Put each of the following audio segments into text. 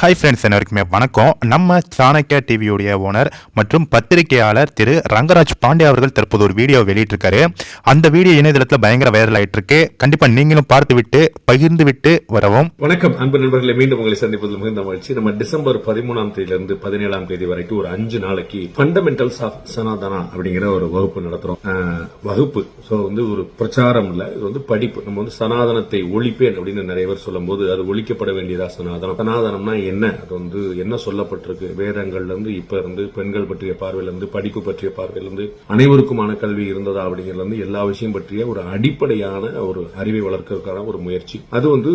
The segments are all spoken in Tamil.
ஹாய் ஃப்ரெண்ட்ஸ், அனைவருக்குமே வணக்கம். நம்ம சாணக்கியா டிவியுடைய ஓனர் மற்றும் பத்திரிகையாளர் திரு ரங்கராஜ் பாண்டே அவர்கள் தற்போது ஒரு வீடியோ வெளியிட்டிருக்காரு. அந்த வீடியோ இணையதளத்தில் பயங்கர வைரல் ஆயிட்டு இருக்கு. கண்டிப்பா நீங்களும் பார்த்து விட்டு பகிர்ந்து விட்டு வரவும். வணக்கம் அன்பு நண்பர்களை, மீண்டும் உங்களை சந்திப்பதில் மிகுந்த மகிழ்ச்சி. நம்ம டிசம்பர் 13ஆம் தேதியிலிருந்து 17ஆம் தேதி வரைக்கும் ஒரு 5 நாளைக்கு ஃபண்டமெண்டல்ஸ் ஆஃப் சனாதனா அப்படிங்கிற ஒரு வகுப்பு நடத்துறோம். வகுப்பு ஒரு பிரச்சாரம் இல்ல, இது படிப்பு. நம்ம சனாதனத்தை ஒழிப்பேன் அப்படின்னு நிறைய பேர் சொல்லும் போது அது ஒழிக்கப்பட வேண்டியதா சனாதனம்? சனாதனம்னா என்ன? அது என்ன சொல்லப்பட்டிருக்கு வேதங்கள்ல இருந்து இப்ப இருந்து பெண்கள் பற்றிய பார்வையில இருந்து படிப்பு பற்றிய பார்வையில இருந்து அனைவருக்குமான கல்வி இருந்ததா அப்படிங்கிறது இருந்து எல்லா விஷயம் பற்றிய ஒரு அடிப்படையான ஒரு அறிவை வளர்க்கறதுக்கான ஒரு முயற்சி. அது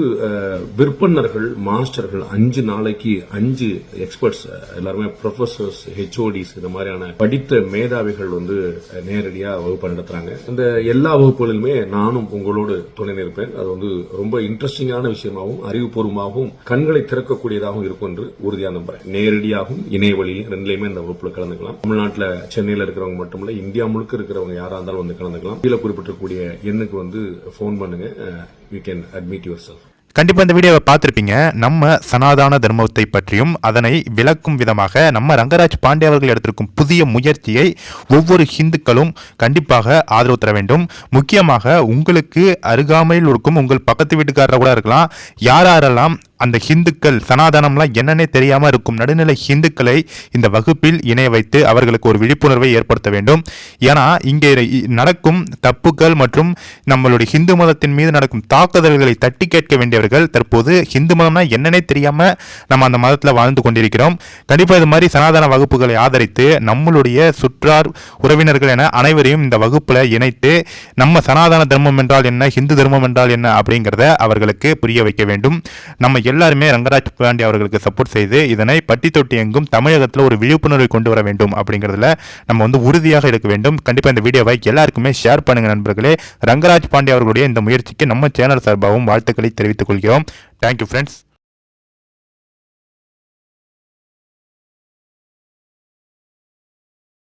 விற்பனர்கள், மாஸ்டர்கள் 5 நாளைக்கு 5 எக்ஸ்பர்ட்ஸ், எல்லாருமே ப்ரொஃபசர்ஸ், ஹெச்ஓடிஸ், இந்த மாதிரியான படித்த மேதாவிகள் நேரடியா வகுப்பு நடத்துறாங்க. இந்த எல்லா வகுப்புகளிலுமே நானும் உங்களோடு துணை நிற்பேன். அது ரொம்ப இன்ட்ரெஸ்டிங்கான விஷயமாகவும் அறிவுபூர்வமாகவும் கண்களை திறக்கக்கூடியதாகவும் இருக்கும் என்று உறுதியா நம்புறேன். நேரடியாகவும் இணைய வழியிலும் ரெண்டுலயுமே இந்த வகுப்புல கலந்துக்கலாம். தமிழ்நாட்டில் சென்னையில் இருக்கிறவங்க மட்டுமல்ல, இந்தியா முழுக்க இருக்கிறவங்க யாரா இருந்தாலும் கலந்துக்கலாம். கீழே குறிப்பிட்டிருக்கக்கூடிய எண்ணுக்கு போன் பண்ணுங்க. You can admit your self. கண்டிப்பா இந்த வீடியோவை பார்த்திருப்பீங்க. நம்ம சனாதன தர்மத்தை பற்றியும் அதனை விளக்கும் விதமாக நம்ம ரங்கராஜ் பாண்டே அவர்கள் எடுத்திருக்கும் புதிய முயற்சியை ஒவ்வொரு ஹிந்துக்களும் கண்டிப்பாக ஆதரவு தர வேண்டும். முக்கியமாக உங்களுக்கு அருகாமையில் இருக்கும் உங்கள் பக்கத்து வீட்டுக்காரர் கூட இருக்கலாம், யாரெல்லாம் அந்த ஹிந்துக்கள் சனாதனம்லாம் என்னன்னே தெரியாம இருக்கும் நடுநிலை ஹிந்துக்களை இந்த வகுப்பில் இணைய வைத்து அவர்களுக்கு ஒரு விழிப்புணர்வை ஏற்படுத்த வேண்டும். ஏன்னா இங்கே நடக்கும் தப்புகள் மற்றும் நம்மளுடைய ஹிந்து மதத்தின் மீது நடக்கும் தாக்குதல்களை தட்டி கேட்க வேண்டியவர்கள் தற்போது ஹிந்து மதம்னா என்னன்னே தெரியாம நம்ம அந்த மதத்தில் வாழ்ந்து கொண்டிருக்கிறோம். கண்டிப்பா இது மாதிரி சனாதன வகுப்புகளை ஆதரித்து நம்மளுடைய சுற்றார் உறவினர்கள் என அனைவரையும் இந்த வகுப்புல இணைத்து நம்ம சனாதன தர்மம் என்றால் என்ன, ஹிந்து தர்மம் என்றால் என்ன அப்படிங்கிறத அவர்களுக்கு புரிய வைக்க வேண்டும். நம்ம எல்லாருமே ரங்கராஜ் பாண்டே அவர்களுக்கு சப்போர்ட் செய்து இதனை பட்டி தொட்டி எங்கும் தமிழகத்தில் ஒரு விழிப்புணர்வை கொண்டு வர வேண்டும் அப்படிங்கிறதுல நம்ம உறுதியாக இருக்க வேண்டும். கண்டிப்பா இந்த வீடியோவை எல்லாருக்குமே ஷேர் பண்ணுங்க நண்பர்களே. ரங்கராஜ் பாண்டே அவர்களுடைய இந்த முயற்சிக்கு நம்ம சேனல் சார்பாகவும் வாழ்த்துக்களை தெரிவித்துக் கொள்கிறோம். Thank you friends.